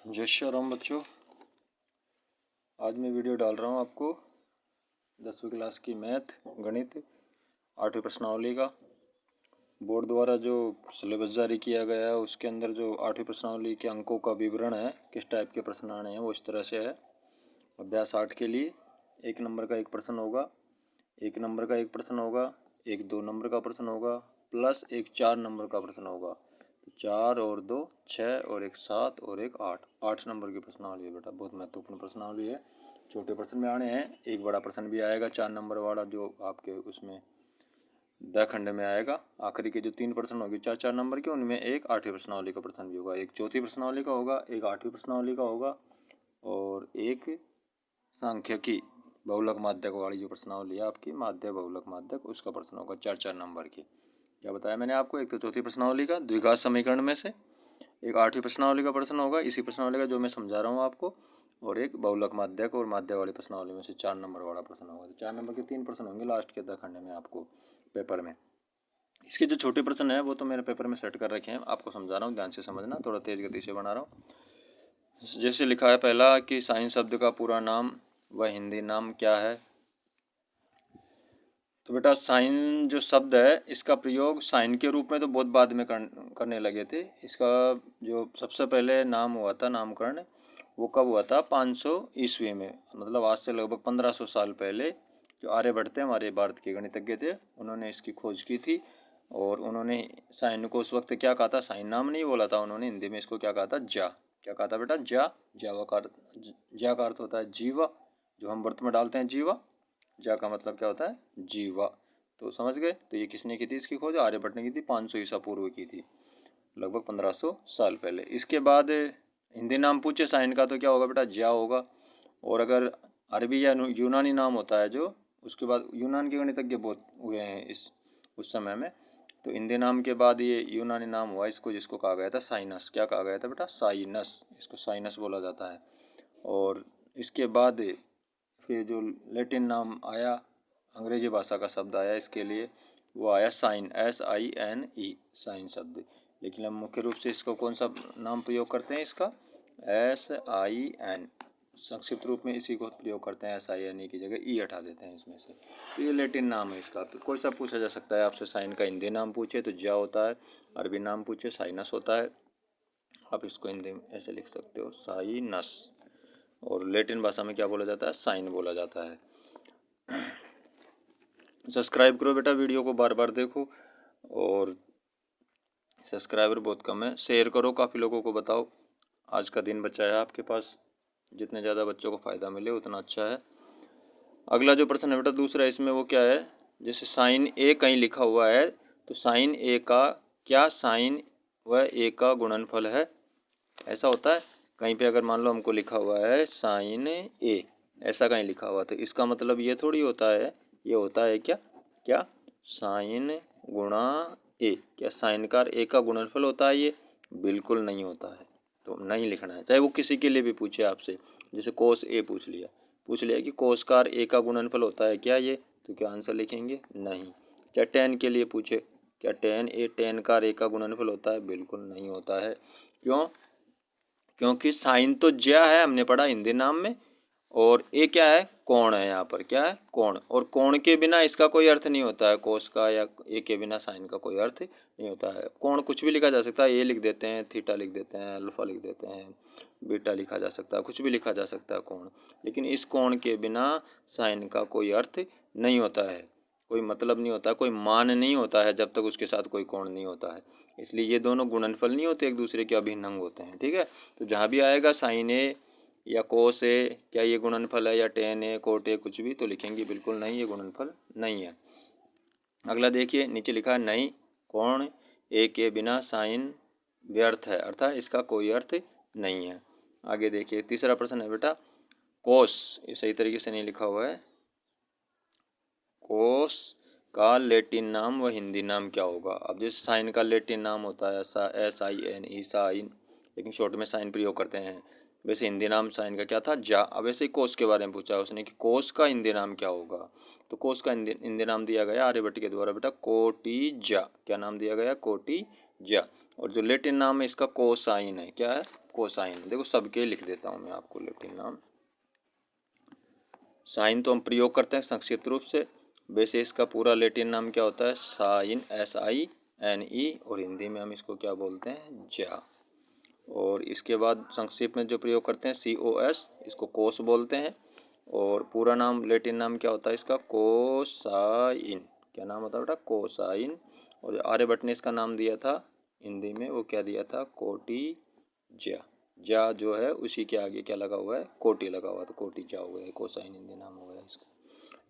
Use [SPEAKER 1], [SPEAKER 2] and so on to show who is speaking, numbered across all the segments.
[SPEAKER 1] जय श्री राम बच्चों। आज मैं वीडियो डाल रहा हूँ आपको 10वीं क्लास की मैथ गणित 8वीं प्रश्नावली का बोर्ड द्वारा जो सिलेबस जारी किया गया है उसके अंदर जो 8वीं प्रश्नावली के अंकों का विवरण है, किस टाइप के प्रश्न आने हैं वो इस तरह से है। अभ्यास 8 के लिए 1 नंबर का एक प्रश्न होगा, 1 नंबर का एक प्रश्न होगा, एक 2 नंबर का प्रश्न होगा, प्लस एक 4 नंबर का प्रश्न होगा। 4 और 2 6 और एक 7 और एक 8 नंबर की प्रश्नावली है बेटा। बहुत महत्वपूर्ण प्रश्नावली है। छोटे प्रश्न में आने हैं, एक बड़ा प्रश्न भी आएगा 4 नंबर वाला जो आपके उसमें द खंड में आएगा। आखिरी के जो 3 प्रश्न होंगे 4-4 नंबर के, उनमें एक 8वीं प्रश्नावली का प्रश्न भी होगा, एक चौथी प्रश्नावली का होगा, एक 8वीं प्रश्नावली का होगा और एक सांख्यिकी बहुलक माध्यक वाली जो प्रश्नावली है आपकी माध्यक बहुलक माध्यक, उसका प्रश्न होगा 4-4 नंबर की। क्या बताया मैंने आपको, एक तो चौथी प्रश्नावली का द्विघात समीकरण में से, एक 8वीं प्रश्नावली का प्रश्न होगा इसी प्रश्नावली का जो मैं समझा रहा हूँ आपको, और एक बहुलक माध्यक और माध्यक वाली प्रश्नावली में से 4 नंबर वाला प्रश्न होगा। तो 4 नंबर के 3 प्रश्न होंगे लास्ट के दखंड में आपको पेपर में। इसके जो छोटे प्रश्न है वो तो मेरे पेपर में सेट कर रखे हैं, आपको समझा रहा हूँ, ध्यान से समझना, थोड़ा तेज गति से बना रहा हूँ। जैसे लिखा है पहला कि साइन शब्द का पूरा नाम व हिंदी नाम क्या है। तो बेटा साइन जो शब्द है इसका प्रयोग साइन के रूप में तो बहुत बाद में करने लगे थे। इसका जो सबसे पहले नाम हुआ था, नामकरण, वो कब हुआ था, 500 ईस्वी में, मतलब आज से लगभग 1500 साल पहले। जो आर्यभट्ट थे, हमारे भारत के गणितज्ञ थे, उन्होंने इसकी खोज की थी और उन्होंने साइन को उस वक्त क्या कहा था, साइन नाम नहीं बोला था उन्होंने, हिंदी में इसको क्या कहा था, जा। क्या कहा था बेटा, जा। जा का अर्थ होता है जीवा, जो हम व्रत में डालते हैं जीवा। जा का मतलब क्या होता है, जीवा। तो समझ गए। तो ये किसने की थी इसकी खोज, आर्यभट्ट ने की थी, 500 ईसा पूर्व की थी, लगभग 1500 साल पहले। इसके बाद हिंदी नाम पूछे साइन का तो क्या होगा बेटा, ज्या होगा। और अगर अरबी या यूनानी नाम होता है जो, उसके बाद यूनान के गणितज्ञ बहुत हुए हैं उस समय में, तो हिंदी नाम के बाद ये यूनानी नाम हुआ इसको, जिसको कहा गया था साइनस। क्या कहा गया था बेटा, साइनस, इसको साइनस बोला जाता है। और इसके बाद फिर जो लैटिन नाम आया, अंग्रेजी भाषा का शब्द आया इसके लिए, वो आया साइन, SINE, साइन शब्द। लेकिन हम मुख्य रूप से इसको कौन सा नाम प्रयोग करते हैं, इसका SIN, संक्षिप्त रूप में इसी को प्रयोग करते हैं। SINE की जगह ई हटा देते हैं इसमें से। तो ये लैटिन नाम है इसका। तो कोई सा पूछा जा सकता है आपसे, साइन का हिंदी नाम पूछे तो ज्या होता है, अरबी नाम पूछे साइनस होता है। आप इसको हिंदी में ऐसे लिख सकते हो, साइनस। और लैटिन भाषा में क्या बोला जाता है, साइन बोला जाता है। सब्सक्राइब करो बेटा, वीडियो को बार बार देखो, और सब्सक्राइबर बहुत कम है, शेयर करो, काफ़ी लोगों को बताओ। आज का दिन बचा है आपके पास, जितने ज़्यादा बच्चों को फ़ायदा मिले उतना अच्छा है। अगला जो प्रश्न है बेटा दूसरा, इसमें वो क्या है, जैसे साइन ए कहीं लिखा हुआ है, तो साइन ए का क्या साइन व ए का गुणनफल है, ऐसा होता है। कहीं पे अगर मान लो हमको लिखा हुआ है साइन ए, ऐसा कहीं लिखा हुआ, तो इसका मतलब ये थोड़ी होता है, ये होता है क्या, क्या साइन गुणा ए, क्या साइन का ए का गुणनफल होता है, ये बिल्कुल नहीं होता है। तो नहीं लिखना है, चाहे वो किसी के लिए भी पूछे आपसे, जैसे कोस ए पूछ लिया कि कोस का ए का गुणनफल होता है क्या ये, तो क्या आंसर लिखेंगे, नहीं। चाहे टेन के लिए पूछे, क्या टेन का ए का गुणनफल होता है, बिल्कुल नहीं होता है। क्यों, क्योंकि साइन तो ज्या है, हमने पढ़ा हिंदी नाम में, और ए क्या है, कोण है, यहाँ पर क्या है, कोण, और कोण के बिना इसका कोई अर्थ नहीं होता है, कोस का या ए के बिना साइन का कोई अर्थ नहीं होता है। कोण कुछ भी लिखा जा सकता है, ए लिख देते हैं, थीटा लिख देते हैं, अल्फा लिख देते हैं, बीटा लिखा जा सकता है, कुछ भी लिखा जा सकता है कोण, लेकिन इस कोण के बिना साइन का कोई अर्थ नहीं होता है, कोई मतलब नहीं होता, कोई मान नहीं होता है जब तक उसके साथ कोई कोण नहीं होता है। इसलिए ये दोनों गुणनफल नहीं होते, एक दूसरे के अभिन्न अंग होते हैं, ठीक है। तो जहाँ भी आएगा साइन ए या कोस ए, क्या ये गुणनफल है, या टेन ए, कोट ए, कुछ भी, तो लिखेंगे बिल्कुल नहीं, ये गुणनफल नहीं है। अगला देखिए, नीचे लिखा है नहीं, कोण ए के बिना साइन व्यर्थ है, अर्थात इसका कोई अर्थ नहीं है। आगे देखिए तीसरा प्रश्न है बेटा, कोस, ये सही तरीके से नहीं लिखा हुआ है, कोस का लैटिन नाम व हिंदी नाम क्या होगा। अब जैसे साइन का लैटिन नाम होता है SINE, साइन, लेकिन शॉर्ट में साइन प्रयोग करते हैं। वैसे हिंदी नाम साइन का क्या था, जा। अब ऐसे ही कोस के बारे में पूछा उसने कि कोस का हिंदी नाम क्या होगा, तो कोस का हिंदी नाम दिया गया आर्यभट्ट के द्वारा बेटा, कोटिजा। क्या नाम दिया गया, कोटिजा। और जो लैटिन नाम है इसका कोसाइन है, क्या है, कोसाइन। देखो सबके लिख देता हूँ मैं आपको लैटिन नाम। साइन तो हम प्रयोग करते हैं संक्षिप्त रूप से, वैसे इसका पूरा लैटिन नाम क्या होता है, साइन, SINE, और हिंदी में हम इसको क्या बोलते हैं, ज्या। और इसके बाद संक्षिप्त में जो प्रयोग करते हैं COS, इसको कोस बोलते हैं। और पूरा नाम लैटिन नाम क्या होता है इसका, कोसाइन। क्या नाम होता है बेटा, कोसाइन। और आर्यभट्ट ने इसका नाम दिया था हिंदी में, वो क्या दिया था, कोटिज्या। ज्या जो है उसी के आगे क्या लगा हुआ है, कोटि लगा हुआ, तो कोटिज्या हो गया, कोसाइन हिंदी नाम हो गया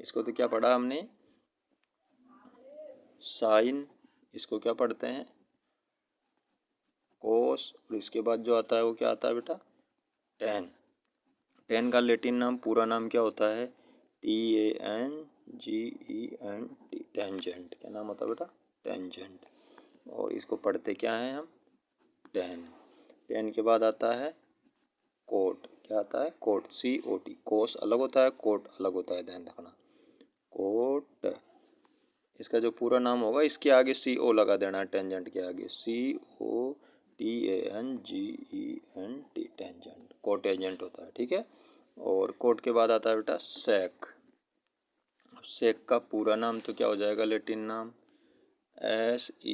[SPEAKER 1] इसको तो क्या पढ़ा हमने, साइन। इसको क्या पढ़ते हैं, कोस। और इसके बाद जो आता है वो क्या आता है बेटा, टेन। टेन का लैटिन नाम पूरा नाम क्या होता है, TANGENT, टेंजेंट। क्या नाम होता है बेटा, टेंजेंट। और इसको पढ़ते क्या हैं हम, टेन। टेन के बाद आता है कोट। क्या आता है, कोट, COT। कोस अलग होता है, कोट अलग होता है, ध्यान रखना, कोट। इसका जो पूरा नाम होगा इसके आगे CO लगा देना है, टेंजेंट के आगे, COTANGENT, टेंजेंट, कोटेंजेंट होता है, ठीक है। और कोट के बाद आता है बेटा सेक। सेक का पूरा नाम तो क्या हो जाएगा, लैटिन नाम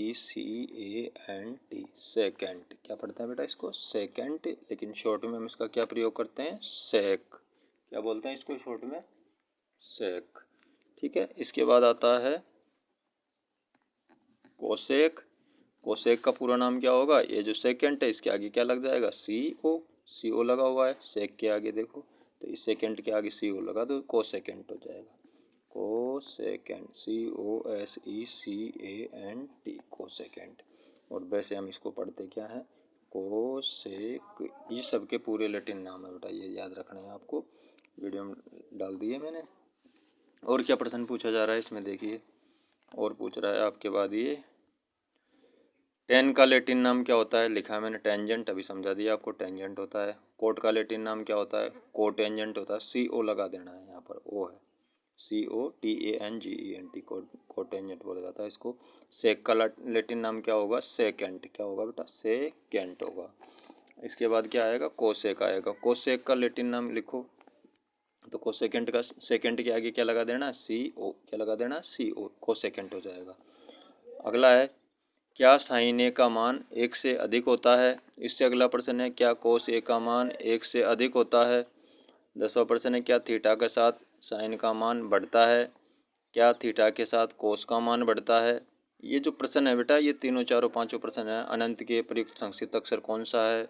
[SPEAKER 1] SECANT, सेकेंट। क्या पढ़ते हैं बेटा इसको, सेकेंट। लेकिन शॉर्ट में हम इसका क्या प्रयोग करते हैं, सेक। क्या बोलते हैं इसको शॉर्ट में, सेक, ठीक है। इसके बाद आता है कोसेक। कोसेक का पूरा नाम क्या होगा, ये जो सेकेंड है इसके आगे क्या लग जाएगा, CO लगा हुआ है सेक के आगे, देखो तो इस सेकेंड के आगे CO लगा तो कोसेकेंट हो जाएगा, कोसेकेंट, COSECANT, कोसेकेंट। और वैसे हम इसको पढ़ते क्या है, कोसेक। ये सबके पूरे लैटिन नाम है बेटा, ये याद रखना है आपको, वीडियो में डाल दिए मैंने। और क्या प्रश्न पूछा जा रहा है इसमें देखिए, और पूछ रहा है आपके बाद ये टेन का लैटिन नाम क्या होता है, लिखा है मैंने टेंजेंट, अभी समझा दिया आपको, टेंजेंट होता है। कोट का लैटिन नाम क्या होता है, कोटेंजेंट होता है, CO लगा देना है यहाँ पर, O है, COTANGENT, कोटेंजेंट बोला जाता है इसको। सेक का लैटिन नाम क्या होगा, सेकेंट। क्या होगा बेटा, सेकेंट होगा। इसके बाद क्या आएगा, कोसेक आएगा। कोसेक का लैटिन नाम लिखो, तो कोसेकेंट का सेकेंड के आगे क्या लगा देना, CO। क्या लगा देना, CO, कोसेकेंट हो जाएगा। अगला है, क्या साइन ए का मान 1 से अधिक होता है। इससे अगला प्रश्न है, क्या कोस ए का मान 1 से अधिक होता है। 10वां प्रश्न है, क्या थीटा के साथ साइन का मान बढ़ता है। क्या थीटा के साथ कोस का मान बढ़ता है। ये जो प्रश्न है बेटा, ये तीनों चारों पांचों प्रश्न है, अनंत के प्रयुक्त संक्षिप्त अक्षर कौन सा है।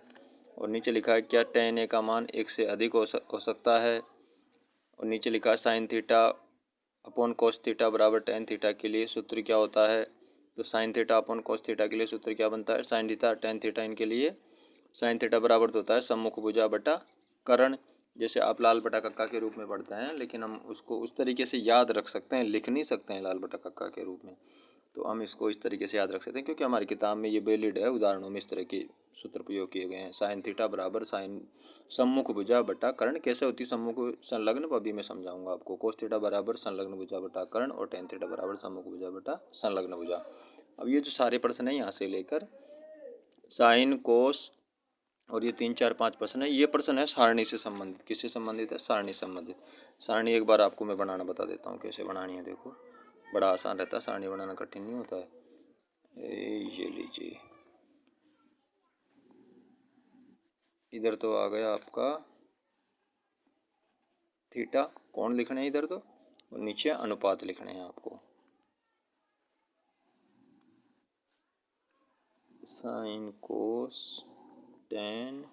[SPEAKER 1] और नीचे लिखा है, क्या tan ए का मान 1 से अधिक हो सकता है। और नीचे लिखा है, sine theta upon cos theta बराबर tan थीटा के लिए सूत्र क्या होता है। तो sine theta upon cos theta के लिए सूत्र क्या बनता है, साइन थीटा tan थीटा, इनके लिए साइन थीटा बराबर तो होता है सम्मुख भुजा बटा कर्ण। जैसे आप लाल बटा कक्का के रूप में पढ़ते हैं, लेकिन हम उसको उस तरीके से याद रख सकते हैं, लिख नहीं सकते हैं लाल बटा कक्का के रूप में, तो हम इसको इस तरीके से याद रख सकते हैं, क्योंकि हमारी किताब में ये वैलिड है, उदाहरणों में इस तरह के सूत्र प्रयोग किए गए हैं। साइन थीटा बराबर साइन सम्मुख भुजा बटा कर्ण। कैसे होती सम्मुख संलग्न, वो अभी मैं समझाऊंगा आपको। कोस थीटा बराबर संलग्न भुजा बटा कर्ण, और टेन थीटा बराबर सम्मुख भुजा बटा संलग्न भुजा। अब ये जो सारे प्रश्न है यहाँ से लेकर साइन कोस और ये 3 4 5 प्रश्न है, ये प्रश्न है सारणी से संबंधित। किससे संबंधित है, सारणी संबंधित। सारणी एक बार आपको मैं बनाना बता देता हूँ कैसे बनानी है, देखो बड़ा आसान रहता है, सारणी बनाना कठिन नहीं होता है। ये लीजिए, इधर तो आ गया आपका थीटा, कोण लिखने हैं इधर तो, और नीचे अनुपात लिखने हैं आपको। Sine cos tan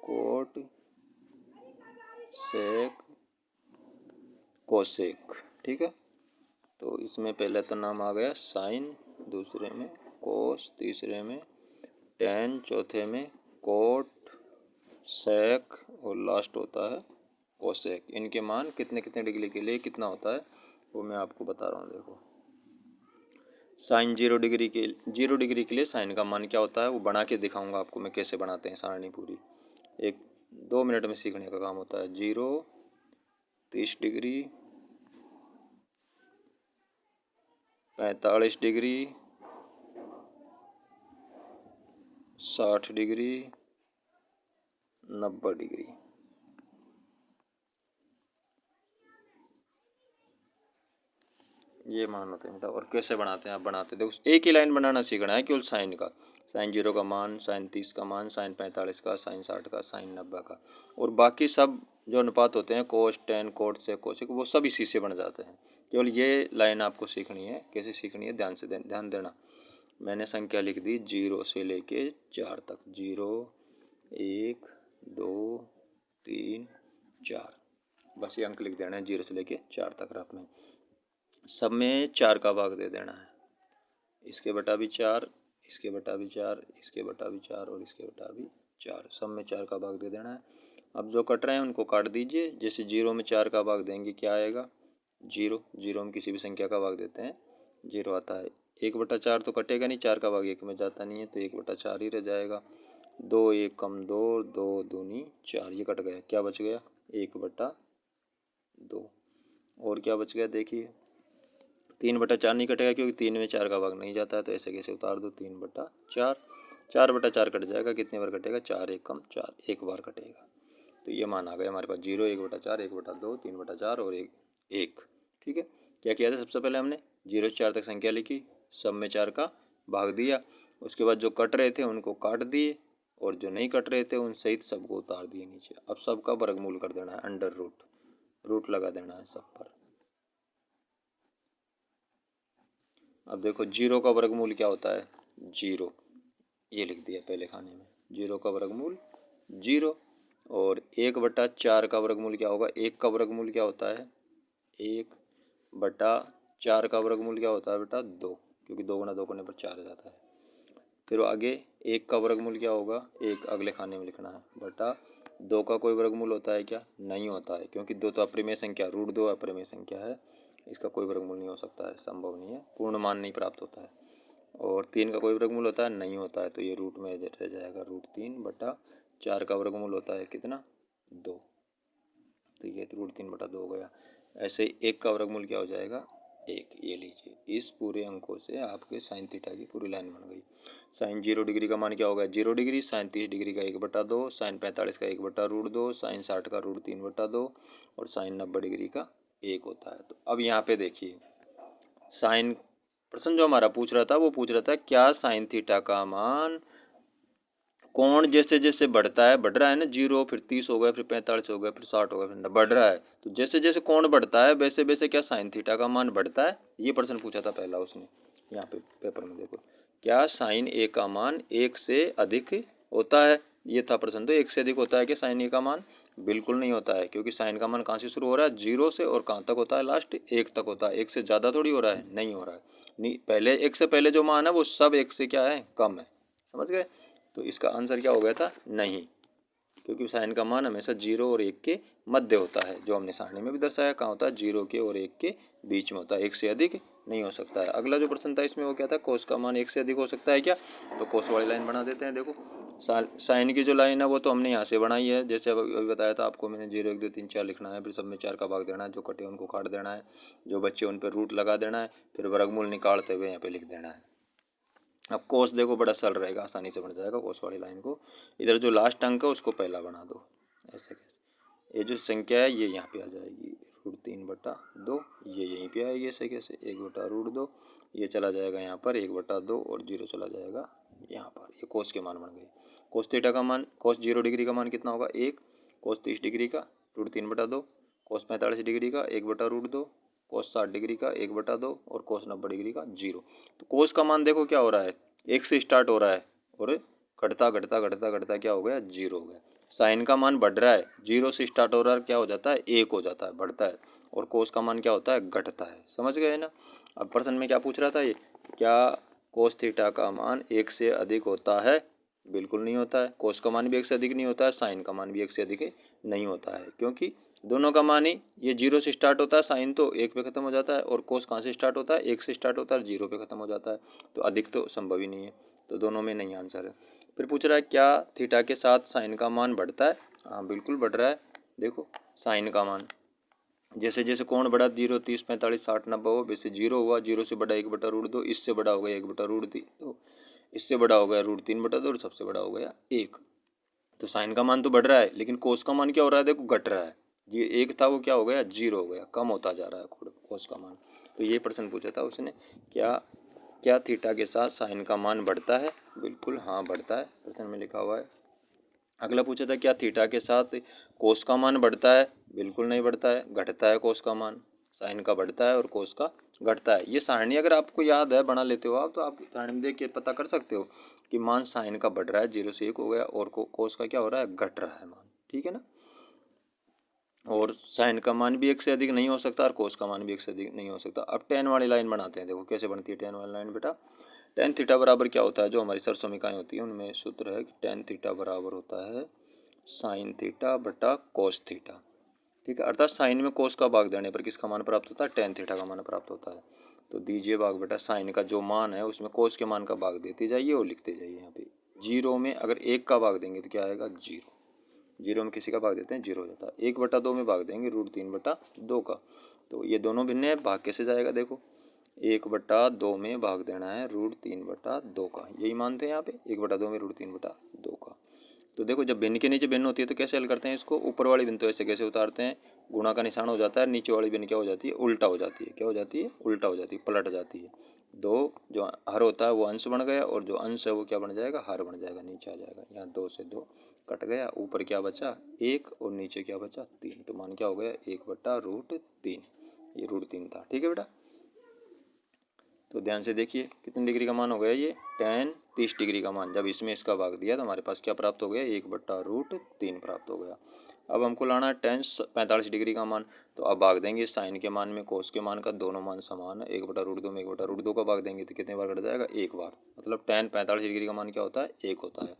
[SPEAKER 1] cot sec cosec, ठीक है। तो इसमें पहले तो नाम आ गया साइन, दूसरे में कोस, तीसरे में टेन, चौथे में कोट, सेक, और लास्ट होता है कोसेक। इनके मान कितने कितने डिग्री के लिए कितना होता है वो मैं आपको बता रहा हूँ। देखो साइन 0 डिग्री के लिए साइन का मान क्या होता है वो बना के दिखाऊंगा आपको मैं, कैसे बनाते हैं सारणी पूरी, 1-2 मिनट में सीखने का काम होता है। 0 30 डिग्री, 45 डिग्री, 60 डिग्री 90 डिग्री। ये मान होते हैं बेटा। और कैसे बनाते हैं आप बनाते देखो, एक ही लाइन बनाना सीखना है केवल साइन का। साइन 0 का मान, साइन 30 का मान, साइन 45 का, साइन 60 का, साइन 90 का, और बाकी सब जो अनुपात होते हैं कोस, टेन, कोट से, कोसिक, वो सब इसी से बन जाते हैं। केवल ये लाइन आपको सीखनी है। कैसे सीखनी है ध्यान देना। मैंने संख्या लिख दी 0 से लेके 4 तक। 0 1 2 3 4, बस ये अंक लिख देना है 0 से लेके 4 तक रफ में। सब में 4 का भाग दे देना है। इसके बटा भी 4, इसके बटा भी 4, इसके बटा भी 4 और इसके बटा भी 4, सब में 4 का भाग दे देना है। अब जो कट रहे हैं उनको काट दीजिए। जैसे 0 में 4 का भाग देंगे क्या आएगा? 0। 0 में किसी भी संख्या का भाग देते हैं 0 आता है। 1/4 तो कटेगा नहीं, 4 का भाग 1 में जाता नहीं है, तो 1/4 ही रह जाएगा। 2 1 कम 2, 2 दूनी 4, ये कट गया। क्या बच गया? 1/2। और क्या बच गया देखिए, 3/4 नहीं कटेगा क्योंकि 3 में 4 का भाग नहीं जाता है, तो ऐसे कैसे उतार दो 3/4। 4/4 कट जाएगा, कितने बार कटेगा? 4 1 कम 4, एक बार कटेगा। तो ये मान आ गया हमारे पास 0, 1/4, 1/2, 3/4 और 1। ठीक है। क्या किया था? सबसे पहले हमने 0 से 4 तक संख्या लिखी, सब में 4 का भाग दिया। उसके बाद जो कट रहे थे उनको काट दिए, और जो नहीं कट रहे थे उन सहित सबको उतार दिए नीचे। अब सबका वर्गमूल कर देना है, अंडर रूट लगा देना है सब पर। अब देखो 0 का वर्गमूल क्या होता है? 0, ये लिख दिया पहले खाने में। 0 का वर्गमूल 0। और 1/4 का वर्गमूल क्या होगा? 1 का वर्गमूल क्या होता है? 1/4 का वर्गमूल क्या होता है बेटा? 2, क्योंकि 2 गुना 2 करने पर 4 आ जाता है। फिर आगे 1 का वर्गमूल क्या होगा? 1 अगले खाने में लिखना है। बटा 2 का कोई वर्गमूल होता है क्या? नहीं होता है, क्योंकि 2 तो अप्रिमेय संख्या, √2 अप्रिमेय संख्या है, इसका कोई वर्गमूल नहीं हो सकता है, संभव नहीं है, पूर्ण मान नहीं प्राप्त होता है। और 3 का कोई वर्गमूल होता है? नहीं होता है, तो ये रूट में रह जाएगा। √3/4 का वर्गमूल होता है कितना? 2, तो ये √3/2 हो गया। ऐसे 1 का वर्गमूल क्या हो जाएगा? 1। ये लीजिए, इस पूरे अंकों से आपके साइन थीटा की पूरी लाइन बन गई। साइन 0 डिग्री का मान क्या होगा? 0 डिग्री। साइन 30 डिग्री का 1/2, साइन 45 का 1/√2, साइन 60 का √3/2 और साइन 90 डिग्री का 1 होता है। तो अब यहाँ पे देखिए, साइन प्रश्न जो हमारा पूछ रहा था वो पूछ रहा था क्या साइन थीटा का मान कोण जैसे जैसे बढ़ता है, बढ़ रहा है ना, 0 फिर 30 हो गया, फिर 45 हो गया, फिर 60 हो गया, फिर बढ़ रहा है, तो जैसे जैसे कोण बढ़ता है वैसे वैसे क्या साइन थीटा का मान बढ़ता है? ये प्रश्न पूछा था पहला उसने। यहाँ पे पेपर में देखो, क्या साइन ए का मान 1 से अधिक होता है? ये था प्रश्न। तो 1 से अधिक होता है क्या साइन ए का मान? बिल्कुल नहीं होता है, क्योंकि साइन का मान कहाँ से शुरू हो रहा है? 0 से, और कहाँ तक होता है? लास्ट 1 तक होता है। 1 से ज़्यादा थोड़ी हो रहा है, नहीं हो रहा है। नहीं, पहले 1 से पहले जो मान है वो सब 1 से क्या है? कम है। समझ गए? तो इसका आंसर क्या हो गया था? नहीं, क्योंकि साइन का मान हमेशा 0 और 1 के मध्य होता है, जो हमने सारणी में भी दर्शाया। कहाँ होता है? 0 के और 1 के बीच में होता है, 1 से अधिक नहीं हो सकता है। अगला जो प्रश्न था इसमें वो क्या था? कोस का मान 1 से अधिक हो सकता है क्या? तो कोस वाली लाइन बना देते हैं। देखो, साइन की जो लाइन है वो तो हमने यहाँ से बनाई है, जैसे अभी बताया था आपको मैंने। 0 1 2 3 4 लिखना है, फिर सब में 4 का भाग देना है, जो कटे उनको काट देना है, जो बच्चे उन पर रूट लगा देना है, फिर वर्गमूल निकालते हुए यहाँ पे लिख देना है। अब कोस देखो बड़ा सरल रहेगा, आसानी से बन जाएगा कोस वाली लाइन को। इधर जो लास्ट अंक है उसको पहला बना दो, ऐसे कैसे। ये जो संख्या है ये यहाँ पे आ जाएगी, √3/2, ये यहीं पे आएगी ऐसे कैसे, 1/√2, ये चला जाएगा यहाँ पर 1/2 और 0 चला जाएगा यहाँ पर। ये कोस के मान बन गए। कोस थीटा का मान, कोस 0 डिग्री का मान कितना होगा? 1। कोस 30 डिग्री का √3/2, कोस 45 डिग्री का 1/√2, कोस 60 डिग्री का 1/2 और कोस 90 डिग्री का 0। तो कोस का मान देखो क्या हो रहा है? 1 से स्टार्ट हो रहा है और घटता घटता घटता घटता क्या हो गया? 0 हो गया। साइन का मान बढ़ रहा है, 0 से स्टार्ट हो रहा है, क्या हो जाता है? 1 हो जाता है, बढ़ता है। और कोस का मान क्या होता है? घटता है। समझ गए ना? अब प्रश्न में क्या पूछ रहा था? ये क्या कोस थीटा का मान 1 से अधिक होता है? बिल्कुल नहीं होता है। कोस का मान भी 1 से अधिक नहीं होता है, साइन का मान भी 1 से अधिक नहीं होता है, क्योंकि दोनों का मान ही, ये 0 से स्टार्ट होता है, साइन तो 1 पे खत्म हो जाता है, और कोस कहाँ से स्टार्ट होता है? 1 से स्टार्ट होता है, 0 पे खत्म हो जाता है, तो अधिक तो संभव ही नहीं है। तो दोनों में नहीं आंसर है। फिर पूछ रहा है क्या थीटा के साथ साइन का मान बढ़ता है? हाँ बिल्कुल बढ़ रहा है। देखो साइन का मान जैसे जैसे कोण बढ़ा, 0 30 45 60 90 हो, वैसे 0 हुआ, 0 से बड़ा 1/√2, इससे बड़ा हो गया 1/√2, इससे बड़ा हो गया √3/2 और सबसे बड़ा हो गया 1। तो साइन का मान तो बढ़ रहा है, लेकिन कोस का मान क्या हो रहा है, देखो घट रहा है। ये 1 था वो क्या हो गया 0 हो गया, कम होता जा रहा है कोस का मान। तो ये प्रश्न पूछा था उसने, क्या थीटा के साथ साइन का मान बढ़ता है? बिल्कुल हाँ बढ़ता है, प्रश्न में लिखा हुआ है। अगला पूछा था क्या थीटा के साथ कोस का मान बढ़ता है? बिल्कुल नहीं बढ़ता है, घटता है कोस का मान। साइन का बढ़ता है और कोस का घटता है। ये सारणी अगर आपको याद है, बना लेते हो आप, तो आप सारणी में देख के पता कर सकते हो कि मान साइन का बढ़ रहा है, 0 से 1 हो गया, और कोस का क्या हो रहा है, घट रहा है मान। ठीक है ना। और साइन का मान भी 1 से अधिक नहीं हो सकता और कोस का मान भी 1 से अधिक नहीं हो सकता। अब tan वाली लाइन बनाते हैं। देखो कैसे बनती है tan वाली लाइन बेटा। tan थीटा बराबर क्या होता है, जो हमारी सरसमीकाएं होती है उनमें सूत्र है कि tan थीटा बराबर होता है साइन थीटा बटा कोस थीटा। ठीक है, अर्थात साइन में कोस का भाग देने पर किसका मान प्राप्त होता है, tan थीटा का मान प्राप्त होता है। तो दीजिए भाग बेटा, साइन का जो मान है उसमें कोस के मान का भाग देते जाइए और लिखते जाइए। यहाँ पे 0 में अगर 1 का भाग देंगे तो क्या आएगा 0, 0 में किसी का भाग देते हैं 0 हो जाता है। 1/2 में भाग देंगे √3/2 का, तो ये दोनों भिन्न है, भाग कैसे जाएगा, देखो 1/2 में भाग देना है √3/2 का, यही मानते हैं यहाँ पे 1/2 में √3/2 का। तो देखो जब भिन्न के नीचे भिन्न होती है तो कैसे हल करते हैं इसको, ऊपर वाली भिन्न तो ऐसे कैसे उतारते हैं, गुणा का निशान हो जाता है, नीचे वाली भिन्न क्या हो जाती है, उल्टा हो जाती है। क्या हो जाती है, उल्टा हो जाती है, पलट जाती है। दो जो हर होता है वो अंश बन गया, और जो अंश है वो क्या बन जाएगा, हर बन जाएगा, नीचे आ जाएगा। यहाँ 2 से 2 कट गया, ऊपर क्या बचा 1 और नीचे क्या बचा 3। तो मान क्या हो गया 1/√3, ये √3 था। ठीक है बेटा, तो ध्यान से देखिए कितनी डिग्री का मान हो गया ये, tan 30 डिग्री का मान। जब इसमें इसका भाग दिया तो हमारे पास क्या प्राप्त हो गया, 1/√3 प्राप्त हो गया। अब हमको लाना है tan 45 डिग्री का मान। तो अब भाग देंगे साइन के मान में कोस के मान का, दोनों मान समान है, 1/√2 में 1/√2 का भाग देंगे तो कितने बार कट जाएगा, 1 बार। मतलब tan 45 डिग्री का मान क्या होता है, 1 होता है।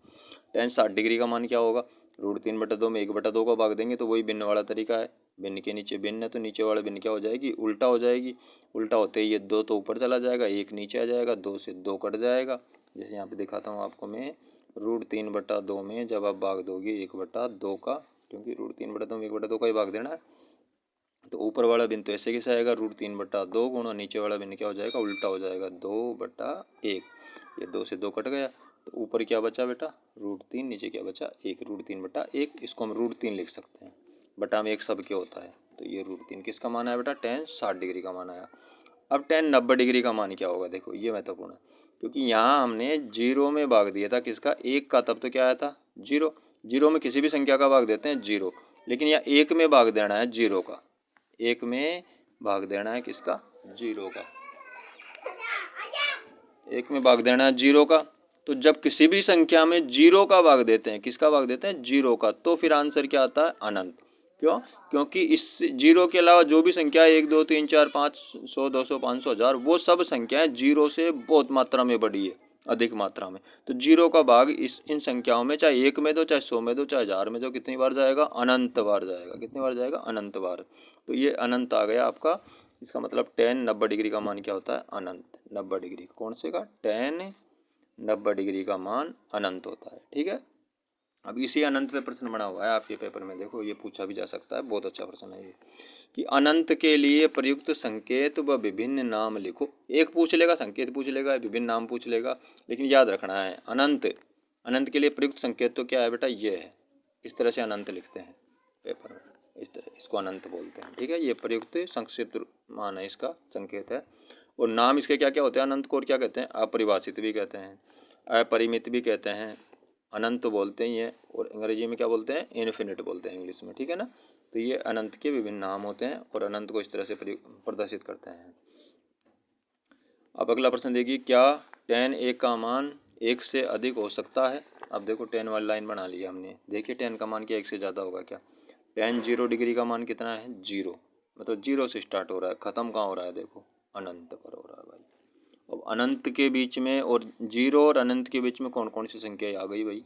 [SPEAKER 1] tan 60 डिग्री का मान क्या होगा, √3/2 में 1/2 का भाग देंगे तो वही भिन्न वाला तरीका है। भिन्न के नीचे भिन्न है तो नीचे वाला भिन्न क्या हो जाएगी, उल्टा हो जाएगी। उल्टा होते ही ये 2 तो ऊपर चला जाएगा, 1 नीचे आ जाएगा, 2 से 2 कट जाएगा। जैसे यहाँ पे दिखाता हूँ आपको मैं, √3/2 में जब आप भाग दोगे 1/2 का, क्योंकि √3/2 में 1/2 का ही भाग देना है, तो ऊपर वाला भिन्न तो ऐसे कैसे आएगा, √3/2 गुणा नीचे वाला भिन्न क्या हो जाएगा, उल्टा हो जाएगा, 2/1। ये 2 से 2 कट गया, तो ऊपर क्या बचा बेटा √3, नीचे क्या बचा 1, √3/1। इसको हम √3 लिख सकते हैं, बटा में 1 सब क्या होता है। तो ये √3 किसका मान आया बेटा, tan 60 डिग्री का मान आया। अब tan 90 डिग्री का मान क्या होगा, देखो ये महत्वपूर्ण है, क्योंकि यहाँ हमने 0 में भाग दिया था किसका, 1 का, तब तो क्या आया था 0। 0 में किसी भी संख्या का भाग देते हैं 0, लेकिन यहाँ 1 में भाग देना है 0 का, 1 में भाग देना है किसका, 0 का, 1 में भाग देना है 0 का। तो जब किसी भी संख्या में 0 का भाग देते हैं, किसका भाग देते हैं 0 का, तो फिर आंसर क्या आता है, अनंत। क्यों, क्योंकि इस 0 के अलावा जो भी संख्या 1 2 3 4 5 100 200 500 1000, वो सब संख्याएं 0 से बहुत मात्रा में बड़ी है, अधिक मात्रा में। तो 0 का भाग इन संख्याओं में चाहे 1 में दो, चाहे 100 में दो, चाहे 1000 में दो, कितनी बार जाएगा, अनंत बार जाएगा। कितनी बार जाएगा, अनंत बार। तो ये अनंत आ गया आपका। इसका मतलब tan 90 डिग्री का मान क्या होता है, अनंत। 90 डिग्री कौन से का, tan 90 डिग्री का मान अनंत होता है। ठीक है, अब इसी अनंत पे प्रश्न बना हुआ है आपके पेपर में, देखो ये पूछा भी जा सकता है, बहुत अच्छा प्रश्न है ये, कि अनंत के लिए प्रयुक्त संकेत व विभिन्न नाम लिखो। एक पूछ लेगा, संकेत पूछ लेगा, विभिन्न नाम पूछ लेगा, लेकिन याद रखना है अनंत के लिए प्रयुक्त संकेत तो क्या है बेटा, ये है। इस तरह से अनंत लिखते हैं पेपर में, इस तरह, इसको अनंत बोलते हैं। ठीक है, ये प्रयुक्त संक्षिप्त मान है, इसका संकेत है। और नाम इसके क्या क्या होते हैं अनंत को, और क्या कहते हैं, अपरिभाषित भी कहते हैं, अपरिमित भी कहते हैं, अनंत बोलते ही हैं, और अंग्रेजी में क्या बोलते हैं, इन्फिनिट बोलते हैं इंग्लिश में। ठीक है ना, तो ये अनंत के विभिन्न नाम होते हैं और अनंत को इस तरह से प्रदर्शित करते हैं। अब अगला प्रश्न देखिए, क्या tan 1 का मान 1 से अधिक हो सकता है। अब देखो tan वाली लाइन बना लिया हमने, देखिए tan का मान क्या 1 से ज़्यादा होगा क्या। tan 0 डिग्री का मान कितना है, 0, मतलब 0 से स्टार्ट हो रहा है, ख़त्म कहाँ हो रहा है, देखो अनंत पर हो रहा है भाई। अब अनंत के बीच में, और 0 और अनंत के बीच में कौन कौन सी संख्याएं आ गई भाई,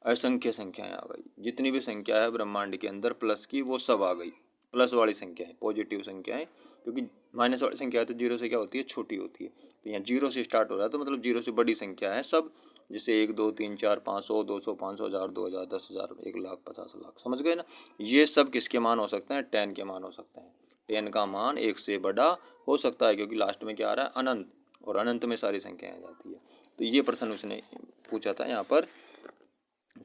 [SPEAKER 1] असंख्य संख्याएं आ गई। जितनी भी संख्या है ब्रह्मांड के अंदर प्लस की, वो सब आ गई, प्लस वाली संख्याएं, पॉजिटिव संख्याएं, क्योंकि माइनस वाली संख्या है तो 0 से क्या होती है, छोटी होती है। तो यहाँ 0 से स्टार्ट हो रहा है, तो मतलब 0 से बड़ी संख्या है सब, जैसे 1 2 3 4 500 200 500 1000 2000 10,000 1 लाख 50 लाख, समझ गए ना। ये सब किसके मान हो सकते हैं, tan के मान हो सकते हैं। tan का मान 1 से बड़ा हो सकता है, क्योंकि लास्ट में क्या आ रहा है, अनंत, और अनंत में सारी संख्याएं आ जाती है। तो ये प्रश्न उसने पूछा था यहाँ पर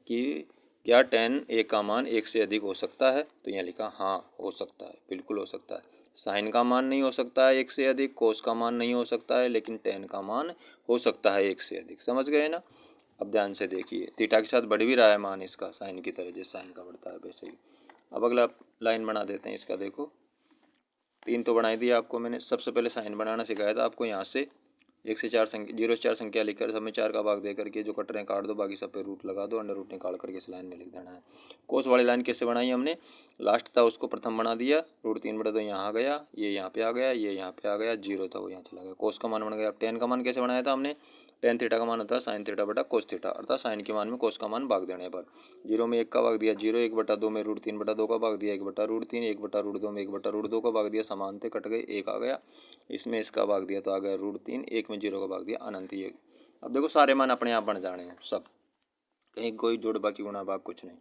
[SPEAKER 1] कि क्या tan a का मान 1 से अधिक हो सकता है? तो यहाँ लिखा हाँ हो सकता है, बिल्कुल हो सकता है। साइन का मान नहीं हो सकता है 1 से अधिक, कोस का मान नहीं हो सकता है, लेकिन tan का मान हो सकता है 1 से अधिक। समझ गए ना? अब ध्यान से देखिए, थीटा के साथ बढ़ भी रहा है मान इसका, साइन की तरह, जैसे साइन का बढ़ता है वैसे ही। अब अगला लाइन बना देते हैं इसका। देखो 3 तो बना दिया आपको मैंने। सबसे पहले साइन बनाना सिखाया था आपको। यहाँ से 1 से 4 संख्या, 0 से 4 संख्या लिखकर सब में 4 का भाग दे करके जो कट रहे हैं काट दो, बाकी सब पे रूट लगा दो, अंडर रूट निकाल करके इस लाइन में लिख देना है। कोस वाली लाइन कैसे बनाई हमने? लास्ट था उसको प्रथम बना दिया, √3/2 यहाँ आ गया, ये यहाँ पे आ गया, ये यहाँ पे आ गया, 0 था वो यहाँ चला गया, कोस का मान बन गया। अब tan का मान कैसे बनाया था हमने? tan थीटा का मान होता है sin थीटा बटा cos थीटा, अर्थात साइन के मान में कोस का मान भाग देने पर। 0 में 1 का भाग दिया 0, 1/2 में √3/2 का भाग दिया 1/√3, 1/√2 में 1/√2 का भाग दिया, समान थे कट गए, 1 आ गया। इसमें इसका भाग दिया तो आ गया √3, 1 में 0 का भाग दिया अनंत। ये अब देखो सारे मान अपने आप बन जाने हैं सब, कहीं कोई जोड़ बाकी गुणा भाग कुछ नहीं।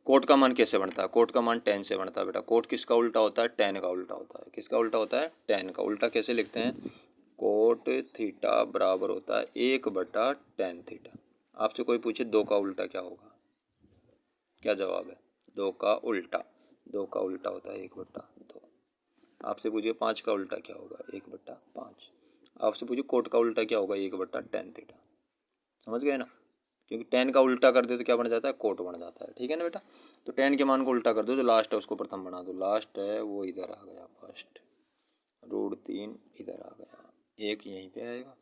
[SPEAKER 1] कोट का मान कैसे बनता है? कोट का मान tan से बनता है बेटा। कोट किसका उल्टा होता है? tan का उल्टा होता है। किसका उल्टा होता है? tan का। उल्टा कैसे लिखते हैं? कोट थीटा बराबर होता है 1/tan थीटा। आपसे कोई पूछे 2 का उल्टा क्या होगा? क्या जवाब है? 2 का उल्टा। 2 का उल्टा होता है 1/2। आपसे पूछिए 5 का उल्टा क्या होगा? 1/5। आपसे पूछिए कोट का उल्टा क्या होगा? 1/tan theta. समझ गए ना? क्योंकि tan का उल्टा कर दे तो क्या बन जाता है? कोट बन जाता है। ठीक है ना बेटा? तो tan के मान को उल्टा कर दो, जो लास्ट है उसको प्रथम बना दो। लास्ट है वो इधर आ गया फर्स्ट, √3 इधर आ गया, 1 यहीं पे आएगा,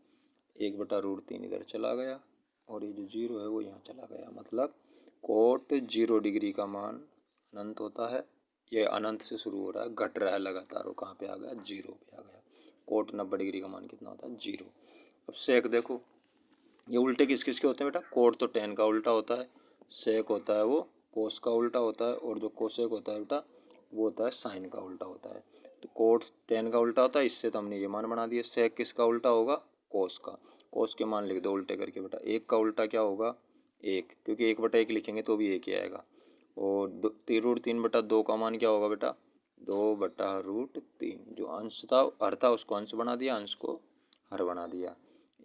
[SPEAKER 1] 1/√3 इधर चला गया, और ये जो 0 है वो यहाँ चला गया। मतलब कोट 0 डिग्री का मान अनंत होता है। ये अनंत से शुरू हो रहा है, घट रहा है लगातार, वो कहाँ पे आ गया? 0 पे आ गया। कोट 90 डिग्री का मान कितना होता है? 0। अब सेक देखो, ये उल्टे किस किस के होते हैं बेटा? कोट तो tan का उल्टा होता है, सेक होता है वो कोस का उल्टा होता है, और जो कोसेक होता है बेटा वो होता है साइन का उल्टा होता है। तो कोट tan का उल्टा होता है, इससे तो हमने ये मान बना दिए। सेक किसका उल्टा होगा? कोस का। कोस के मान लिख दो उल्टे करके बेटा। 1 का उल्टा क्या होगा? 1, क्योंकि 1/1 लिखेंगे तो भी 1 ही आएगा। और √3/2 का मान क्या होगा बेटा? 2/√3। जो अंश था हर था उसको अंश बना दिया, अंश को हर बना दिया।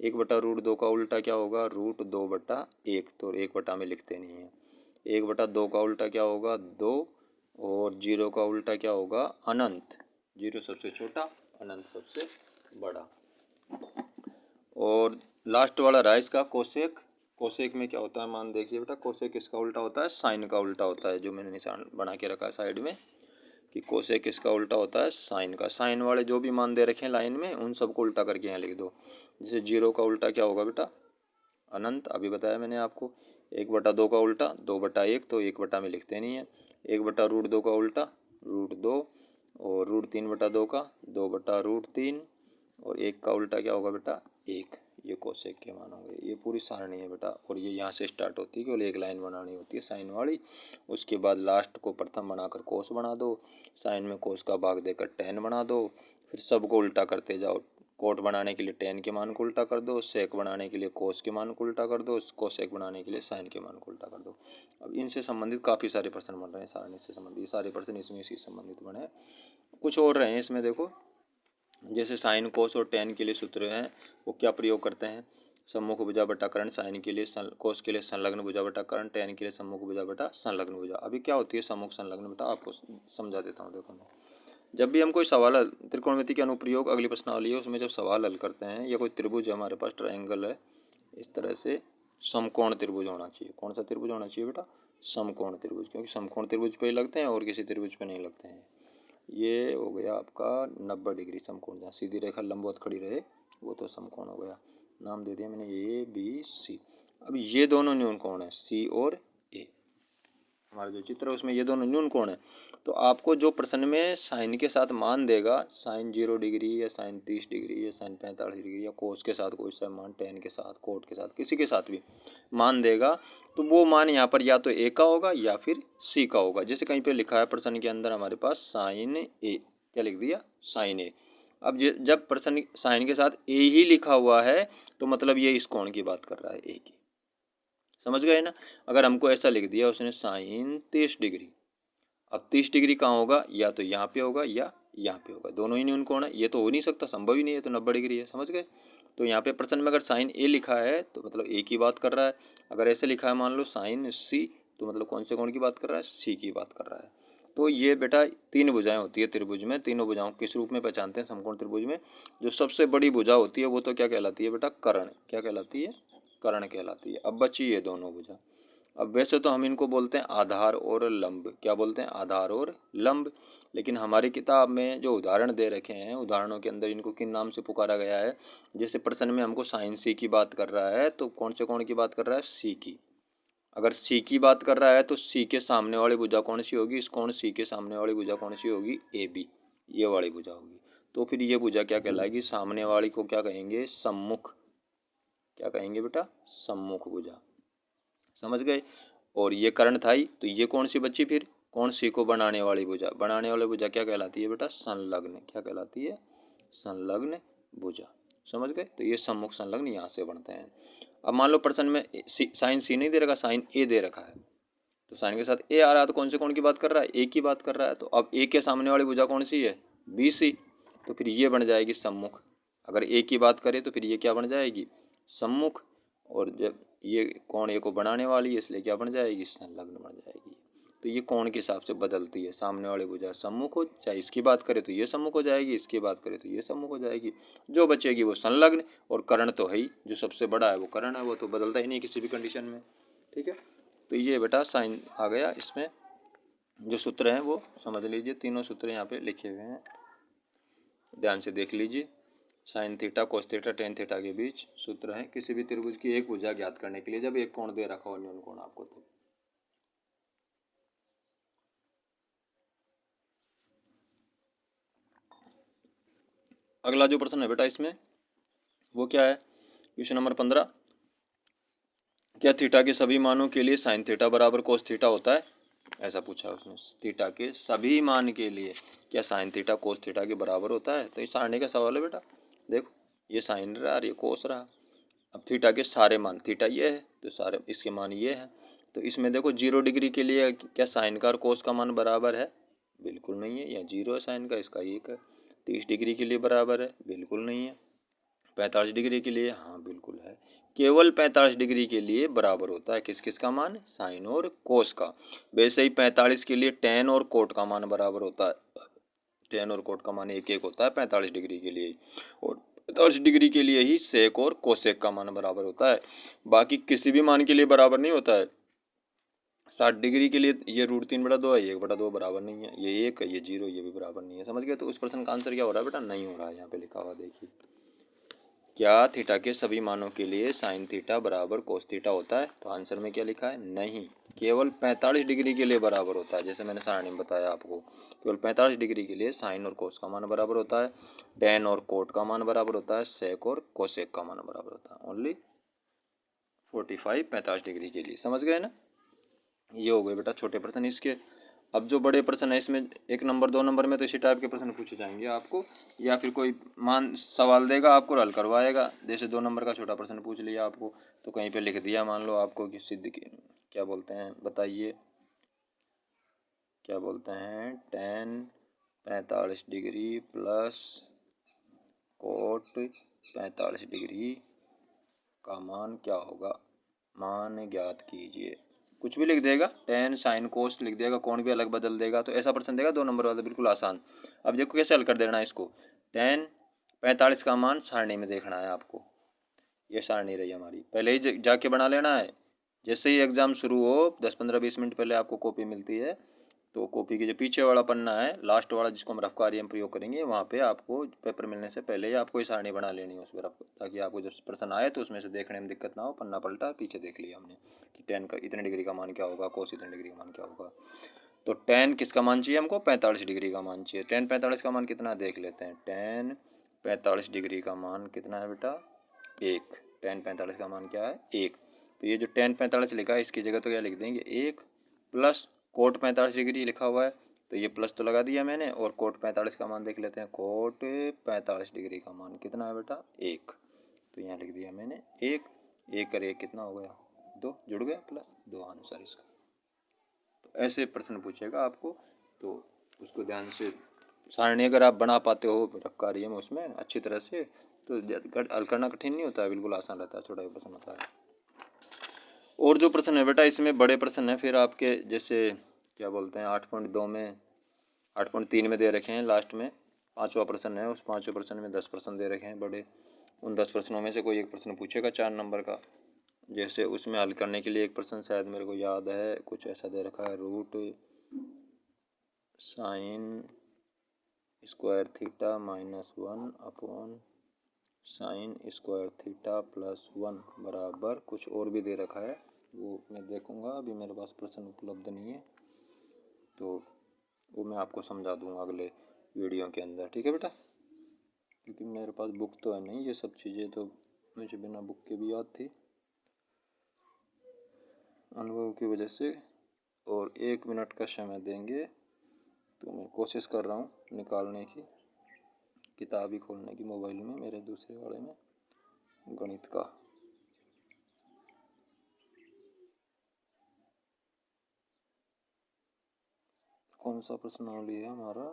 [SPEAKER 1] 1/√2 का उल्टा क्या होगा? √2/1। तो 1 में लिखते नहीं है। 1/2 का उल्टा क्या होगा? 2। और 0 का उल्टा क्या होगा? अनंत। 0 सबसे छोटा, अनंत सबसे बड़ा। और लास्ट वाला रहा इसका कोसेक। कोसेक में क्या होता है मान देखिए बेटा। कोसेक किसका उल्टा होता है? साइन का उल्टा होता है, जो मैंने निशान बना के रखा है साइड में, कि कोसेक किसका उल्टा होता है? साइन का। साइन वाले जो भी मान दे रखे हैं लाइन में, उन सबको उल्टा करके यहाँ लिख दो। जैसे 0 का उल्टा क्या होगा बेटा? अनंत, अभी बताया मैंने आपको। 1/2 का उल्टा 2/1, तो 1 में लिखते नहीं है। 1/√2 का उल्टा √2, और √3/2 का 2/√3, और 1 का उल्टा क्या होगा बेटा? 1। ये कोसेक के मान होंगे। ये पूरी सारणी है बेटा, और ये यहाँ से स्टार्ट होती है, केवल एक लाइन बनानी होती है साइन वाली। उसके बाद लास्ट को प्रथम बनाकर कोस बना दो, साइन में कोस का भाग देकर tan बना दो, फिर सबको उल्टा करते जाओ। कोट बनाने के लिए tan के मान को उल्टा कर दो, सेक बनाने के लिए कोस के मान को उल्टा कर दो, कोसेक बनाने के लिए साइन के मान को उल्टा कर दो। अब इनसे संबंधित काफ़ी सारे प्रश्न बन रहे हैं, सारणी से संबंधित सारे प्रश्न इसमें इसी संबंधित बने हैं। कुछ और रहे हैं इसमें देखो, जैसे साइन कोस और tan के लिए सूत्र हैं, वो क्या प्रयोग करते हैं? सम्मुख भुजा बटा कर्ण, साइन के लिए कोस के लिए संलग्न भुजा बटा कर्ण, tan के लिए सम्मुख भुजा बटा संलग्न भुजा। अभी क्या होती है सम्मुख संलग्न बेटा? आपको समझा देता हूँ। देखो मैं, जब भी हम कोई सवाल त्रिकोणमिति के अनुप्रयोग अगली प्रश्नावली है उसमें जब सवाल हल करते हैं, या कोई त्रिभुज है हमारे पास, ट्रायंगल है, इस तरह से समकोण त्रिभुज होना चाहिए। कौन सा त्रिभुज होना चाहिए बेटा? समकोण त्रिभुज, क्योंकि समकोण त्रिभुज पे ही लगते हैं और किसी त्रिभुज पे नहीं लगते हैं। ये हो गया आपका 90 डिग्री समकोण, जहाँ सीधी रेखा लंबवत खड़ी रहे वो तो समकोण हो गया। नाम दे दिया मैंने ABC। अब ये दोनों न्यून कोण है, C और A। हमारा जो चित्र है उसमें ये दोनों न्यून कोण है। तो आपको जो प्रश्न में साइन के साथ मान देगा, साइन 0 डिग्री या साइन 30 डिग्री या साइन 45 डिग्री या कोस के साथ कोई सा मान, tan के साथ, कोट के साथ, किसी के साथ भी मान देगा, तो वो मान यहाँ पर या तो A का होगा या फिर C का होगा। जैसे कहीं पे लिखा है प्रश्न के अंदर हमारे पास साइन A, क्या लिख दिया? Sine A। अब जब प्रश्न साइन के साथ A ही लिखा हुआ है तो मतलब ये इस कोण की बात कर रहा है, A की। समझ गए ना? अगर हमको ऐसा लिख दिया उसने साइन 30 डिग्री, अब 30 डिग्री कहाँ होगा? या तो यहाँ पे होगा या यहाँ पे होगा, दोनों ही न्यून कोण है। ये तो हो नहीं सकता, संभव ही नहीं है, तो 90 डिग्री है। समझ गए? तो यहाँ पे प्रश्न में अगर साइन ए लिखा है तो मतलब ए की बात कर रहा है, अगर ऐसे लिखा है मान लो साइन सी तो मतलब कौन से कोण की बात कर रहा है, सी की बात कर रहा है। तो ये बेटा 3 भुजाएं होती है त्रिभुज में, तीनों भुजाओं किस रूप में पहचानते हैं समकोण त्रिभुज में, जो सबसे बड़ी भुजा होती है वो तो क्या कहलाती है बेटा, कर्ण। क्या कहलाती है, कर्ण कहलाती है। अब बची ये दोनों भुजा। अब वैसे तो हम इनको बोलते हैं आधार और लंब, क्या बोलते हैं, आधार और लंब, लेकिन हमारी किताब में जो उदाहरण दे रखे हैं उदाहरणों के अंदर इनको किन नाम से पुकारा गया है। जैसे प्रश्न में हमको साइन सी की बात कर रहा है तो कौन से कोण की बात कर रहा है, सी की। अगर सी की बात कर रहा है तो सी के सामने वाली भुजा कौन सी होगी, इस कोण सी के सामने वाली भुजा कौन सी होगी, ए बी, ये वाली भुजा होगी। तो फिर ये भुजा क्या कहलाएगी, सामने वाली को क्या कहेंगे, सम्मुख। क्या कहेंगे बेटा, सम्मुख भुजा। समझ गए। और ये कर्ण था ही, तो ये कौन सी बची फिर, कौन सी को बनाने वाली भुजा, बनाने वाली भुजा क्या कहलाती है बेटा, संलग्न। क्या कहलाती है, संलग्न भुजा। समझ गए। तो ये सम्मुख संलग्न यहाँ से बनते हैं। अब मान लो प्रश्न में साइन सी नहीं दे रखा, साइन ए दे रखा है, तो साइन के साथ ए आ रहा है तो कौन से कोण की बात कर रहा है, ए की बात कर रहा है। तो अब ए के सामने वाली भुजा कौन सी है, बी सी, तो फिर ये बन जाएगी सम्मुख। अगर ए की बात करें तो फिर ये क्या बन जाएगी, सम्मुख। और जब ये कोण ए को बनाने वाली है इसलिए क्या बन जाएगी, संलग्न बन जाएगी। तो ये कोण के हिसाब से बदलती है, सामने वाली भुजा सम्मुख हो, चाहे इसकी बात करें तो ये सम्मुख हो जाएगी, इसकी बात करें तो ये सम्मुख हो जाएगी, जो बचेगी वो संलग्न। और कर्ण तो है ही, जो सबसे बड़ा है वो कर्ण है, वो तो बदलता ही नहीं किसी भी कंडीशन में। ठीक है। तो ये बेटा साइन आ गया, इसमें जो सूत्र हैं वो समझ लीजिए, तीनों सूत्र यहाँ पे लिखे हुए हैं, ध्यान से देख लीजिए। Sine theta cos theta tan theta के बीच सूत्र है किसी भी त्रिभुज की एक भुजा ज्ञात करने के लिए, जब एक कोण दे रखा हो न्यून कोण आपको। तो अगला जो प्रश्न है बेटा इसमें वो क्या है, क्वेश्चन नंबर 15, क्या थीटा के सभी मानों के लिए साइन थीटा बराबर कोस थीटा होता है, ऐसा पूछा है उसने। थीटा के सभी मान के लिए क्या साइन थीटा कोस थीटा के बराबर होता है, तो ये सारणी का सवाल है बेटा। देखो ये साइन रहा और ये कोस रहा। अब थीटा के सारे मान, थीटा ये है तो सारे इसके मान ये हैं। तो इसमें देखो 0 डिग्री के लिए क्या साइन का और कोस का मान बराबर है, बिल्कुल नहीं है, या 0 है साइन का, इसका 1 है। 30 डिग्री के लिए बराबर है, बिल्कुल नहीं है। 45 डिग्री के लिए, हाँ बिल्कुल है। केवल 45 डिग्री के लिए बराबर होता है किस किस का मान, साइन और कोस का। वैसे ही 45 के लिए टेन और कोट का मान बराबर होता है, टेन और कोट का मान एक एक होता है 45 डिग्री के लिए। और 45 डिग्री के लिए ही सेक और कोसेक का मान बराबर होता है, बाकी किसी भी मान के लिए बराबर नहीं होता है। 60 डिग्री के लिए ये √3/2 है, 1/2 बराबर नहीं है, ये 1 है, ये 0, ये भी बराबर नहीं है। समझ गए। तो उस प्रश्न का आंसर क्या हो रहा है बेटा, नहीं हो रहा है, यहाँ पे लिखा हुआ देखिए, क्या थीटा के सभी मानों के लिए साइन थीटा बराबर कोस थीटा होता है, तो आंसर में क्या लिखा है, नहीं, केवल 45 डिग्री के लिए बराबर होता है। जैसे मैंने सारणी में बताया आपको, केवल 45 डिग्री के लिए साइन और कोस का मान बराबर होता है, टेन और कोट का मान बराबर होता है, सेक और कोसेक का मान बराबर होता है, ओनली 45 डिग्री के लिए। समझ गए ना। ये हो गए बेटा छोटे प्रश्न इसके। अब जो बड़े प्रश्न है इसमें 1 नंबर 2 नंबर में तो इसी टाइप के प्रश्न पूछे जाएंगे आपको, या फिर कोई मान सवाल देगा आपको हल करवाएगा। जैसे 2 नंबर का छोटा प्रश्न पूछ लिया आपको तो कहीं पे लिख दिया मान लो आपको कि सिद्ध की क्या बोलते हैं, बताइए क्या बोलते हैं, tan 45 degree plus coat 45 degree का मान क्या होगा, मान ज्ञात कीजिए। कुछ भी लिख देगा, टेन साइन कोस लिख देगा, कौन भी अलग बदल देगा, तो ऐसा प्रश्न देगा 2 नंबर वाला, बिल्कुल आसान। अब देखो कैसे हल कर देना है इसको। टेन 45 का मान सारणी में देखना है आपको, ये सारणी रही हमारी, पहले ही जाके बना लेना है। जैसे ही एग्जाम शुरू हो 10-15-20 मिनट पहले आपको कॉपी मिलती है, तो कॉपी के जो पीछे वाला पन्ना है लास्ट वाला जिसको हम रफ कार्य में प्रयोग करेंगे, वहाँ पे आपको पेपर मिलने से पहले ही आपको ये सारणी बना लेनी है उस पर आपको, ताकि आपको जब प्रश्न आए तो उसमें से देखने में दिक्कत ना हो। पन्ना पलटा पीछे देख लिया हमने कि टेन का इतने डिग्री का मान क्या होगा, कोस इतने डिग्री का मान क्या होगा। तो टेन किसका मान चाहिए हमको, 45 डिग्री का मान चाहिए। टेन 45 का मान कितना देख लेते हैं, टेन 45 डिग्री का मान कितना है बेटा, 1। टेन 45 का मान क्या है, 1। तो ये जो टेन 45 लिखा है इसकी जगह तो क्या लिख देंगे, 1 प्लस कोट 45 डिग्री लिखा हुआ है तो ये प्लस तो लगा दिया मैंने, और कोट 45 का मान देख लेते हैं। कोट 45 डिग्री का मान कितना है बेटा, 1। तो यहाँ लिख दिया मैंने 1, 1 और 1 कितना हो गया, 2, जुड़ गया, प्लस 2 आंसर इसका। तो ऐसे प्रश्न पूछेगा आपको, तो उसको ध्यान से सारणी अगर आप बना पाते हो रफ कार्य में उसमें अच्छी तरह से, तो हल करना कठिन नहीं होता है, बिल्कुल आसान रहता है, छोटा ही प्रश्न होता है। और जो प्रश्न है बेटा इसमें बड़े प्रश्न है, फिर आपके जैसे क्या बोलते हैं 8.2 में 8.3 में दे रखे हैं, लास्ट में 5वां प्रश्न है, उस 5वें प्रश्न में 10 प्रश्न दे रखे हैं बड़े। उन 10 प्रश्नों में से कोई एक प्रश्न पूछेगा 4 नंबर का। जैसे उसमें हल करने के लिए एक प्रश्न शायद मेरे को याद है, कुछ ऐसा दे रखा है, root sine square theta -1 upon sine square theta +1 बराबर कुछ और भी दे रखा है, वो मैं देखूंगा, अभी मेरे पास प्रश्न उपलब्ध नहीं है, तो वो मैं आपको समझा दूंगा अगले वीडियो के अंदर, ठीक है बेटा। क्योंकि मेरे पास बुक तो है नहीं, ये सब चीज़ें तो मुझे बिना बुक के भी याद थी अनुभव की वजह से। और 1 मिनट का समय देंगे तो मैं कोशिश कर रहा हूँ निकालने की, किताब ही खोलने की मोबाइल में, मेरे दूसरे वाले में, गणित का। कौन सा प्रश्नावली है हमारा,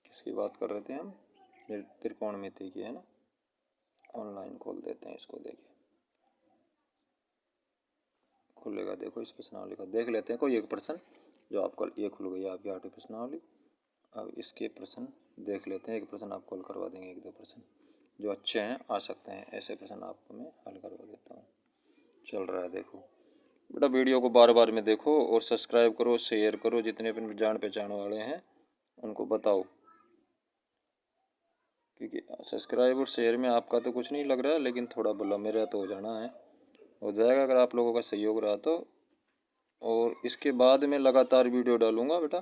[SPEAKER 1] किसकी बात कर रहे थे हम, त्रिकोणमिति की है ना। ऑनलाइन खोल देते हैं इसको, देखिए खुलेगा, देखो इस प्रश्नावली का देख लेते हैं कोई एक प्रश्न जो आपको, ये खुल गई आपकी 8वीं प्रश्नावली। अब इसके प्रश्न देख लेते हैं, एक प्रश्न आपको हल करवा देंगे, 1-2 प्रश्न जो अच्छे हैं, आ सकते हैं ऐसे प्रश्न आपको मैं हल करवा देता हूँ। चल रहा है देखो बेटा, वीडियो को बार बार में देखो और सब्सक्राइब करो, शेयर करो, जितने भी जान पहचान वाले हैं उनको बताओ, क्योंकि सब्सक्राइब और शेयर में आपका तो कुछ नहीं लग रहा है, लेकिन थोड़ा भला मेरा तो हो जाना है, हो जाएगा अगर आप लोगों का सहयोग रहा तो। और इसके बाद में लगातार वीडियो डालूंगा बेटा,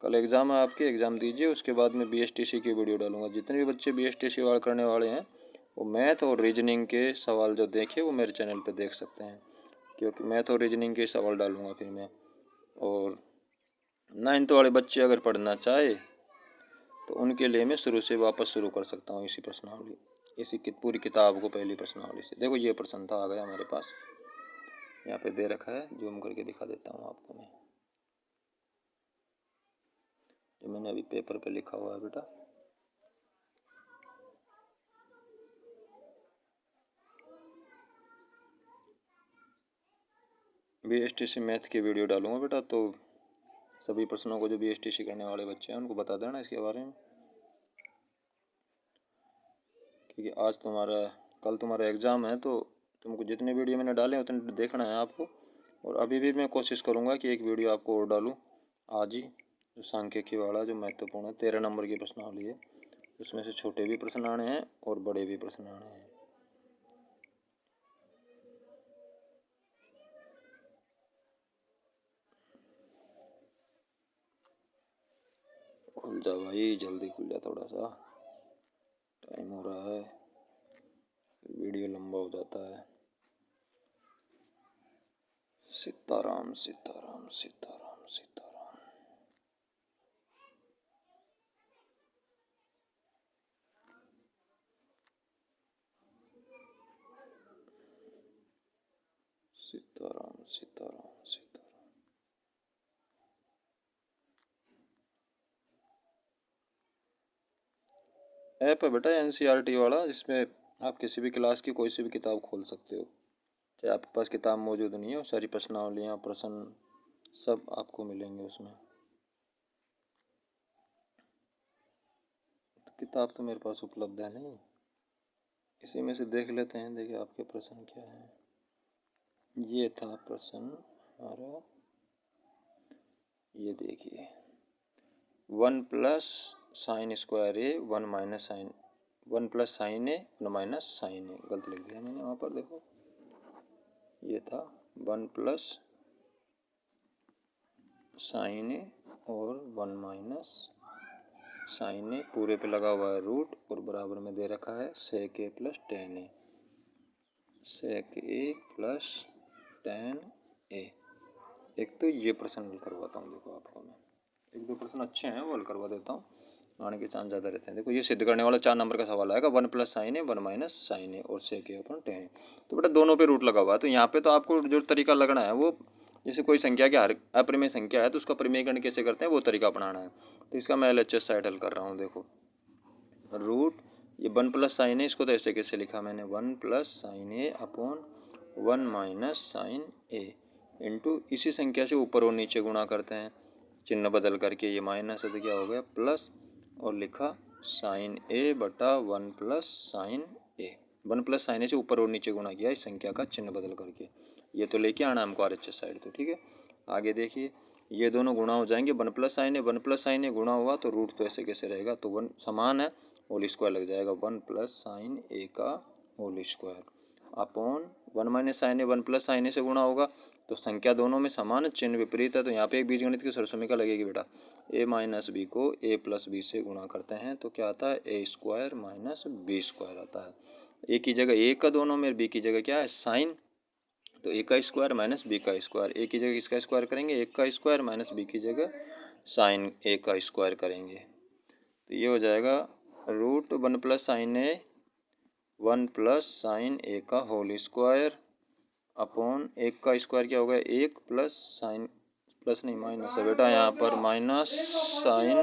[SPEAKER 1] कल एग्ज़ाम है आपके, एग्ज़ाम दीजिए, उसके बाद में BSTC की वीडियो डालूंगा। जितने भी बच्चे BSTC वाले करने वाले हैं वो मैथ और रीजनिंग के सवाल जो देखे वो मेरे चैनल पे देख सकते हैं, क्योंकि मैथ और रीजनिंग के सवाल डालूंगा फिर मैं। और 9th वाले बच्चे अगर पढ़ना चाहे तो उनके लिए मैं शुरू से वापस शुरू कर सकता हूँ इसी प्रश्नावली, इसी पूरी किताब को पहली प्रश्नावली से। देखो ये प्रश्न था, आ गया हमारे पास, यहाँ पे दे रखा है, जूम करके दिखा देता हूँ आपको मैं, जो मैंने अभी पेपर पे लिखा हुआ है बेटा। BSTC मैथ की वीडियो डालूंगा बेटा, तो सभी प्रश्नों को जो BSTC करने वाले बच्चे हैं उनको बता देना इसके बारे में, क्योंकि आज तुम्हारा, कल तुम्हारा एग्ज़ाम है, तो तुमको जितने वीडियो मैंने डाले उतने देखना है आपको। और अभी भी मैं कोशिश करूँगा कि एक वीडियो आपको और डालूँ आज ही, जो सांख्यिकी वाला, जो महत्वपूर्ण है, 13 नंबर की प्रश्नावली है, उसमें से छोटे भी प्रश्न आने हैं और बड़े भी प्रश्न आने हैं। खुल जा भाई, जल्दी खुल जा, थोड़ा सा टाइम हो रहा है, वीडियो लंबा हो जाता है। सीताराम सीताराम सीताराम सीताराम। सीताराम सीताराम सीताराम। ऐप है बेटा NCERT वाला, जिसमें आप किसी भी क्लास की कोई सी भी किताब खोल सकते हो, चाहे आपके पास किताब मौजूद नहीं हो, सारी प्रश्नावलियाँ, प्रश्न सब आपको मिलेंगे उसमें। तो किताब तो मेरे पास उपलब्ध है नहीं, इसी में से देख लेते हैं। देखिए आपके प्रश्न क्या है, ये था प्रश्न हमारा, ये देखिए 1 plus sine square A 1 minus sign, 1 plus sine A 1 minus sine ए, गलत लिख दिया मैंने वहाँ पर, देखो ये था 1 प्लस साइन ए और 1 माइनस साइन ए, पूरे पे लगा हुआ है रूट, और बराबर में दे रखा है सेक ए प्लस टेन ए, सेक ए प्लस टेन ए। एक तो ये प्रश्न हल करवाता हूँ, देखो आपको मैं, 1-2 प्रश्न अच्छे हैं वो हल करवा देता हूँ, आने के चांस ज़्यादा रहते हैं। देखो ये सिद्ध करने वाला 4 नंबर का सवाल आएगा, 1 plus sine A 1 minus sine ए और सेक ए अपॉन टेन ए। तो बेटा दोनों पे रूट लगा हुआ है, तो यहाँ पे तो आपको जो तरीका लगना है वो जैसे कोई संख्या के हर अप्रमेय संख्या है तो उसका परिमेयकरण कैसे करते हैं वो तरीका अपनाना है। तो इसका मैं LHS साइड हल कर रहा हूँ। देखो रूट ये 1 प्लस साइन ए, इसको तो ऐसे कैसे लिखा मैंने 1 प्लस साइन ए अपॉन 1 माइनस साइन ए इंटू इसी संख्या से ऊपर और नीचे गुणा करते हैं चिन्ह बदल करके, ये माइनस है तो क्या हो गया प्लस, और लिखा साइन ए बटा 1 plus sine A. 1 plus sine A से ऊपर और नीचे गुणा किया इस संख्या का चिन्ह बदल करके। ये तो लेके आना हमको RHS साइड। तो ठीक है, आगे देखिए ये दोनों गुणा हो जाएंगे 1 plus sine A, 1 plus sine ए गुणा हुआ तो रूट तो ऐसे कैसे रहेगा, तो 1 समान है होल स्क्वायर लग जाएगा 1 प्लस साइन ए का whole square upon 1 minus sine A 1 plus sine A से गुणा होगा तो संख्या दोनों में समान है, चिन्ह विपरीत है तो यहाँ पे एक बीजगणित की सरसमीका लगेगी बेटा। a माइनस बी को a प्लस बी से गुणा करते हैं तो क्या आता है a square minus b square आता है। a की जगह a का दोनों में, b की जगह क्या है साइन, तो a का स्क्वायर माइनस b का स्क्वायर, a की जगह किसका स्क्वायर करेंगे 1 का स्क्वायर माइनस b की जगह साइन a का स्क्वायर करेंगे। तो ये हो जाएगा root 1 plus sine A 1 plus sine A का होल स्क्वायर अपॉन 1 का स्क्वायर क्या होगा 1 प्लस साइन, प्लस नहीं माइनस है बेटा यहाँ पर, माइनस साइन